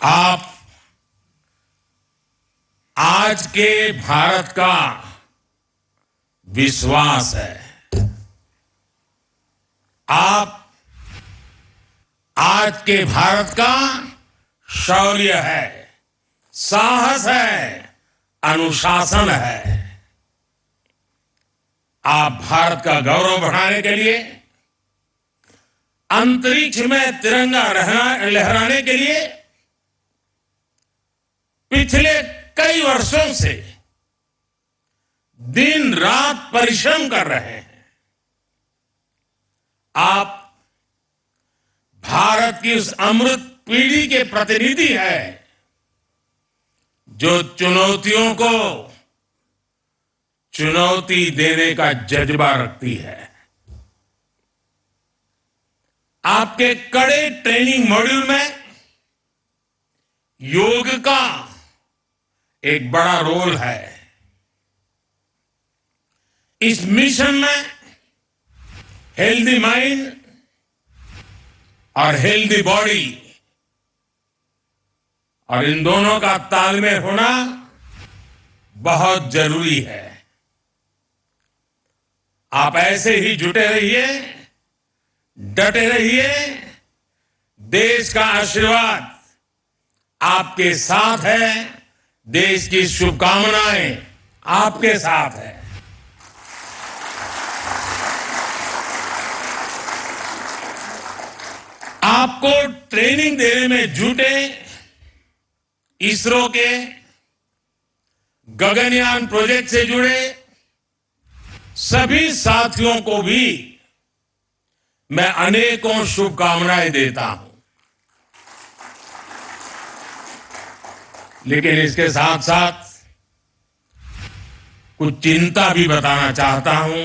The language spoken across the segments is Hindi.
आप आज के भारत का विश्वास है। आप आज के भारत का शौर्य है, साहस है, अनुशासन है। आप भारत का गौरव बढ़ाने के लिए, अंतरिक्ष में तिरंगा लहराने के लिए पिछले कई वर्षों से दिन रात परिश्रम कर रहे हैं। आप भारत की उस अमृत पीढ़ी के प्रतिनिधि हैं जो चुनौतियों को चुनौती देने का जज्बा रखती है। आपके कड़े ट्रेनिंग मॉड्यूल में योग का एक बड़ा रोल है। इस मिशन में हेल्दी माइंड और हेल्दी बॉडी और इन दोनों का तालमेल होना बहुत जरूरी है। आप ऐसे ही जुटे रहिए, डटे रहिए। देश का आशीर्वाद आपके साथ है। देश की शुभकामनाएं आपके साथ है। आपको ट्रेनिंग देने में जुटे इसरो के गगनयान प्रोजेक्ट से जुड़े सभी साथियों को भी मैं अनेकों शुभकामनाएं देता हूं। लेकिन इसके साथ साथ कुछ चिंता भी बताना चाहता हूं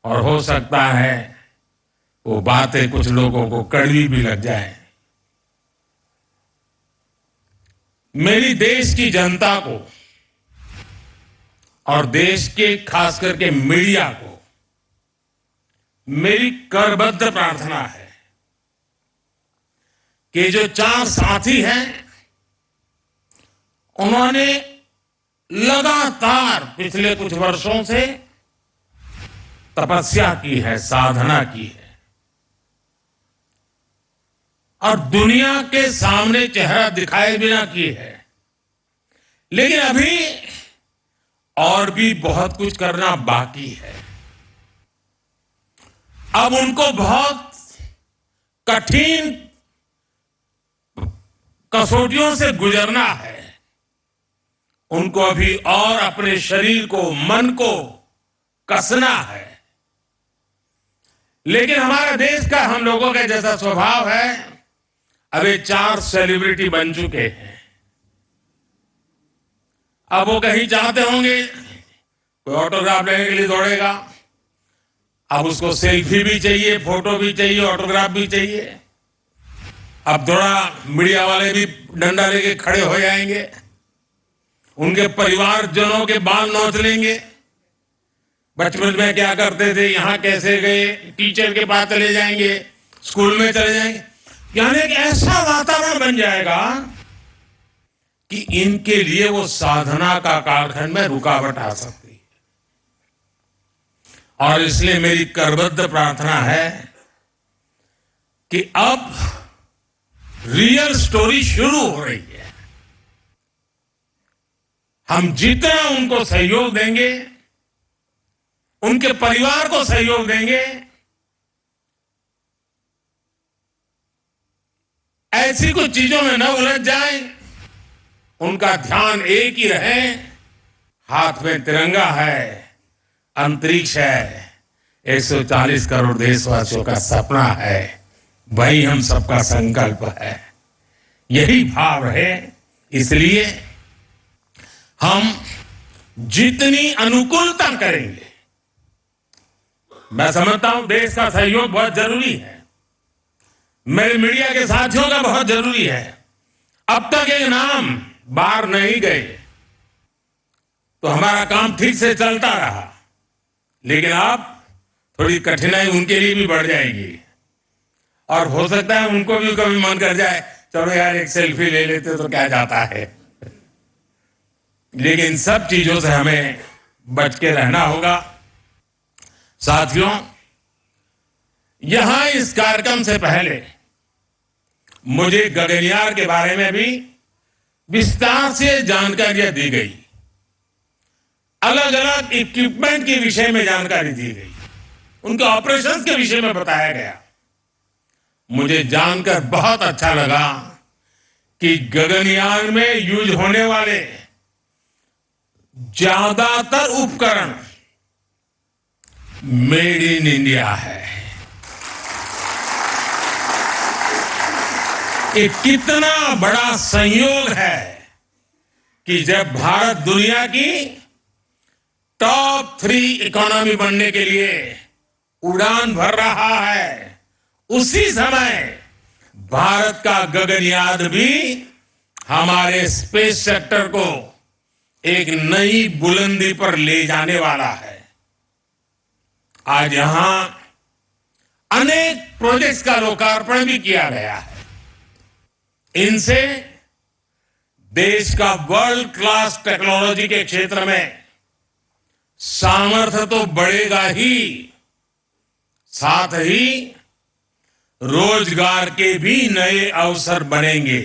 और हो सकता है वो बातें कुछ लोगों को कड़वी भी लग जाए। मेरी देश की जनता को और देश के खास करके मीडिया को मेरी करबद्ध प्रार्थना है कि जो 4 साथी हैं उन्होंने लगातार पिछले कुछ वर्षों से तपस्या की है, साधना की है और दुनिया के सामने चेहरा दिखाए बिना की है। लेकिन अभी और भी बहुत कुछ करना बाकी है। अब उनको बहुत कठिन कसौटियों से गुजरना है। उनको अभी और अपने शरीर को, मन को कसना है। लेकिन हमारा देश का, हम लोगों का जैसा स्वभाव है, अभी 4 सेलिब्रिटी बन चुके हैं। अब वो कहीं चाहते होंगे, कोई ऑटोग्राफ लेने के लिए दौड़ेगा। अब उसको सेल्फी भी चाहिए, फोटो भी चाहिए, ऑटोग्राफ भी चाहिए। अब थोड़ा मीडिया वाले भी डंडा लेके खड़े हो जाएंगे, उनके परिवारजनों के बाल नोच लेंगे। बचपन में क्या करते थे, यहां कैसे गए, टीचर के पास चले जाएंगे, स्कूल में चले जाएंगे। यानी एक ऐसा वातावरण बन जाएगा कि इनके लिए वो साधना का कालखंड में रुकावट आ सकती है। और इसलिए मेरी करबद्ध प्रार्थना है कि अब रियल स्टोरी शुरू हो रही है। हम जितना उनको सहयोग देंगे, उनके परिवार को सहयोग देंगे, ऐसी कुछ चीजों में न उलझ जाए, उनका ध्यान एक ही रहे, हाथ में तिरंगा है, अंतरिक्ष है, 140 करोड़ देशवासियों का सपना है, वही हम सबका संकल्प है। यही भाव रहे। इसलिए हम जितनी अनुकूलता करेंगे, मैं समझता हूं देश का सहयोग बहुत जरूरी है, मेरे मीडिया के साथियों का बहुत जरूरी है। अब तक एक नाम बाहर नहीं गए तो हमारा काम ठीक से चलता रहा, लेकिन अब थोड़ी कठिनाई उनके लिए भी बढ़ जाएगी और हो सकता है उनको भी कभी मन कर जाए चलो यार एक सेल्फी ले लेते तो क्या जाता है। लेकिन सब चीजों से हमें बच के रहना होगा। साथियों, यहां इस कार्यक्रम से पहले मुझे गगनयान के बारे में भी विस्तार से जानकारियां दी गई, अलग अलग इक्विपमेंट के विषय में जानकारी दी गई, उनके ऑपरेशंस के विषय में बताया गया। मुझे जानकर बहुत अच्छा लगा कि गगनयान में यूज होने वाले ज्यादातर उपकरण मेड इन इंडिया है। ये कितना बड़ा संयोग है कि जब भारत दुनिया की टॉप 3 इकोनॉमी बनने के लिए उड़ान भर रहा है, उसी समय भारत का गगनयान भी हमारे स्पेस सेक्टर को एक नई बुलंदी पर ले जाने वाला है। आज यहां अनेक प्रोजेक्ट्स का लोकार्पण भी किया गया है। इनसे देश का वर्ल्ड क्लास टेक्नोलॉजी के क्षेत्र में सामर्थ्य तो बढ़ेगा ही, साथ ही रोजगार के भी नए अवसर बनेंगे।